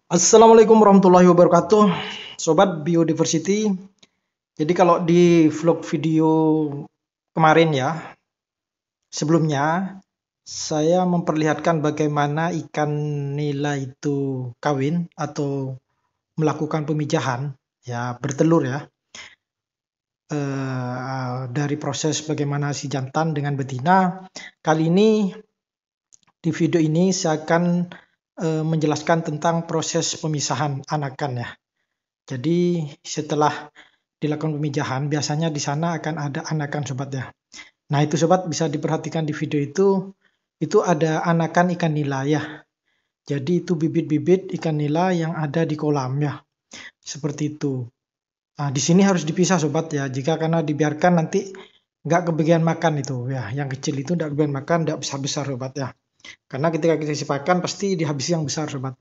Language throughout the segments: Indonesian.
Assalamualaikum warahmatullahi wabarakatuh, Sobat Biodiversity. Jadi kalau di vlog video kemarin ya, sebelumnya saya memperlihatkan bagaimana ikan nila itu kawin atau melakukan pemijahan, ya bertelur ya, dari proses bagaimana si jantan dengan betina. Kali ini di video ini saya akan menjelaskan tentang proses pemisahan anakan ya. Jadi setelah dilakukan pemijahan, biasanya di sana akan ada anakan sobat ya. Nah itu sobat bisa diperhatikan di video itu ada anakan ikan nila ya. Jadi itu bibit-bibit ikan nila yang ada di kolam ya. Seperti itu. Nah di sini harus dipisah sobat ya. Jika karena dibiarkan nanti nggak kebagian makan itu ya. Yang kecil itu nggak kebagian makan, nggak besar-besar sobat ya. Karena ketika kita sipakan pasti dihabisi yang besar sobat.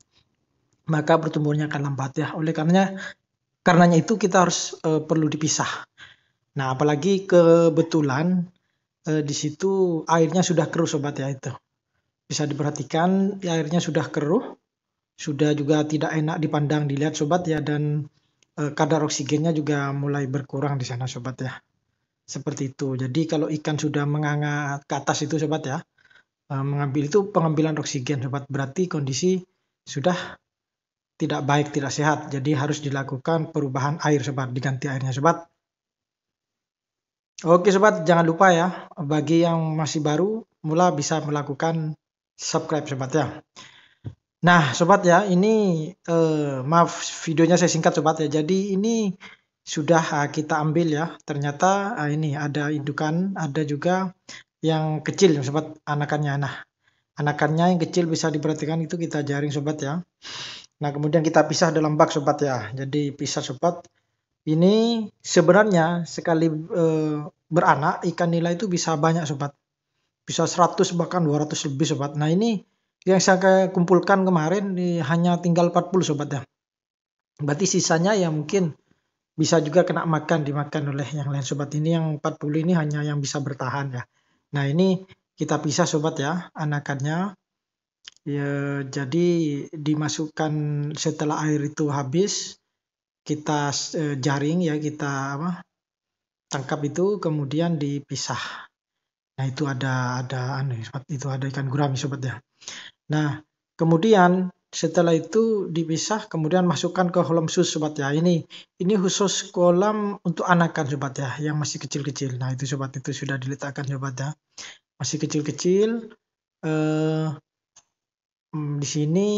Maka pertumbuhannya akan lambat ya. Oleh karenanya itu kita harus perlu dipisah. Nah, apalagi kebetulan di situ airnya sudah keruh sobat ya itu. Bisa diperhatikan airnya sudah keruh, sudah juga tidak enak dipandang dilihat sobat ya dan kadar oksigennya juga mulai berkurang di sana sobat ya. Seperti itu. Jadi kalau ikan sudah menganga ke atas itu sobat ya, mengambil itu pengambilan oksigen sobat, berarti kondisi sudah tidak baik, tidak sehat. Jadi harus dilakukan perubahan air sobat, diganti airnya sobat. Oke sobat, jangan lupa ya, bagi yang masih baru, mula bisa melakukan subscribe sobat ya. Nah sobat ya, ini maaf videonya saya singkat sobat ya. Jadi ini sudah kita ambil ya. Ternyata ini ada indukan, ada juga yang kecil sobat anakannya. Nah anakannya yang kecil bisa diperhatikan itu kita jaring sobat ya. Nah kemudian kita pisah dalam bak sobat ya. Jadi pisah sobat. Ini sebenarnya sekali beranak ikan nila itu bisa banyak sobat. Bisa 100 bahkan 200 lebih sobat. Nah ini yang saya kumpulkan kemarin hanya tinggal 40 sobat ya. Berarti sisanya ya mungkin bisa juga kena makan, dimakan oleh yang lain sobat. Ini yang 40 ini hanya yang bisa bertahan ya. Nah ini kita pisah sobat ya anakannya. Ya, jadi dimasukkan setelah air itu habis, kita jaring ya, kita tangkap itu kemudian dipisah. Nah itu ada itu ada ikan gurami sobat ya. Nah kemudian setelah itu dipisah kemudian masukkan ke kolam khusus sobat ya. Ini khusus kolam untuk anakan sobat ya yang masih kecil-kecil. Nah itu sobat itu sudah diletakkan sobat ya. Masih kecil-kecil. Di sini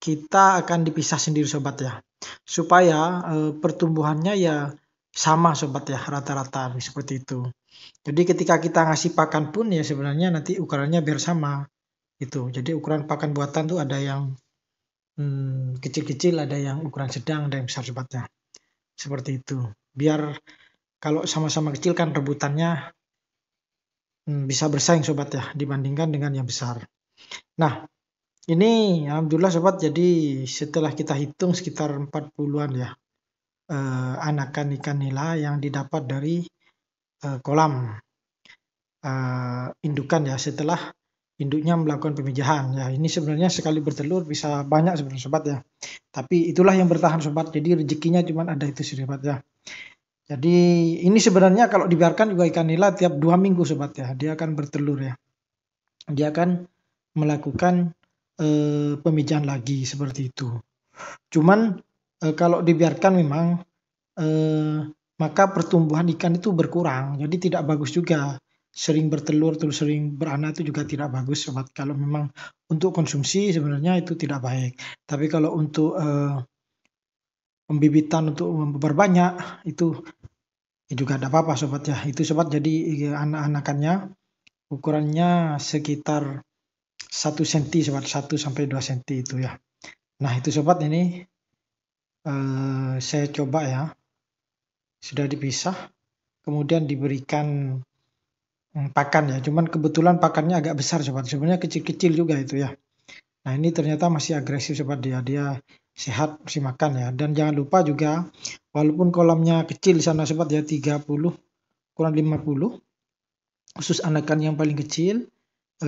kita akan dipisah sendiri sobat ya. Supaya pertumbuhannya ya sama sobat ya rata-rata seperti itu. Jadi ketika kita ngasih pakan pun ya sebenarnya nanti ukurannya biar sama itu. Jadi ukuran pakan buatan tuh ada yang kecil-kecil, ada yang ukuran sedang, ada yang besar sobatnya. Seperti itu. Biar kalau sama-sama kecil kan rebutannya bisa bersaing sobat ya dibandingkan dengan yang besar. Nah, ini alhamdulillah sobat jadi setelah kita hitung sekitar 40-an ya anakan ikan nila yang didapat dari kolam indukan ya setelah induknya melakukan pemijahan ya. Ini sebenarnya sekali bertelur bisa banyak sebenarnya sobat ya, tapi itulah yang bertahan sobat, jadi rezekinya cuma ada itu sobat ya. Jadi ini sebenarnya kalau dibiarkan juga ikan nila tiap 2 minggu sobat ya dia akan bertelur ya, dia akan melakukan pemijahan lagi seperti itu. Cuman kalau dibiarkan memang maka pertumbuhan ikan itu berkurang, jadi tidak bagus juga. Sering bertelur terus sering beranak itu juga tidak bagus sobat. Kalau memang untuk konsumsi sebenarnya itu tidak baik. Tapi kalau untuk pembibitan untuk memperbanyak itu juga tidak apa-apa sobat ya. Itu sobat jadi anak-anakannya ukurannya sekitar 1 cm sobat, 1 sampai 2 cm itu ya. Nah itu sobat ini saya coba ya. Sudah dipisah. Kemudian diberikan pakan ya, cuman kebetulan pakannya agak besar sobat, sebenarnya kecil-kecil juga itu ya. Nah ini ternyata masih agresif sobat, dia sehat, masih makan ya. Dan jangan lupa juga walaupun kolamnya kecil di sana sobat ya, 30 kurang 50 khusus anakan yang paling kecil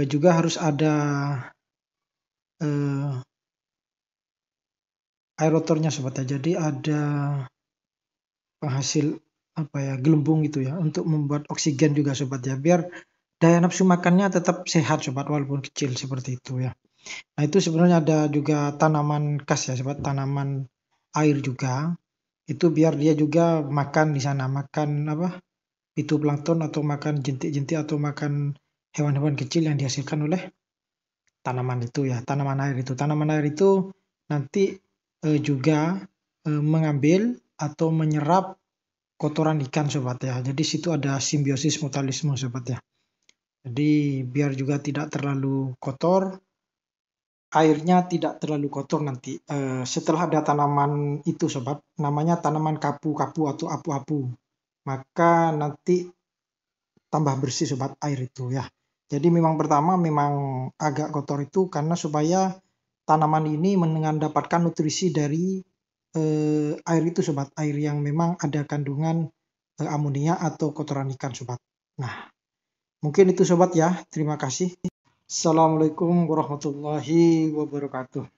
juga harus ada aeratornya sobat ya. Jadi ada penghasil gelembung gitu ya untuk membuat oksigen juga sobat ya, biar daya nafsu makannya tetap sehat sobat walaupun kecil seperti itu ya. Nah itu sebenarnya ada juga tanaman khas ya sobat, tanaman air juga. Itu biar dia juga makan di sana, makan fitoplankton atau makan jentik-jentik atau makan hewan-hewan kecil yang dihasilkan oleh tanaman itu ya, tanaman air itu. Tanaman air itu nanti juga mengambil atau menyerap kotoran ikan sobat ya. Jadi situ ada simbiosis mutualisme sobat ya. Jadi biar juga tidak terlalu kotor, airnya tidak terlalu kotor nanti. Setelah ada tanaman itu sobat, namanya tanaman kapu-kapu atau apu-apu. Maka nanti tambah bersih sobat air itu ya. Jadi memang pertama memang agak kotor itu karena supaya tanaman ini mendapatkan nutrisi dari air itu sobat, air yang memang ada kandungan amonia atau kotoran ikan sobat. Nah, mungkin itu sobat ya. Terima kasih. Assalamualaikum warahmatullahi wabarakatuh.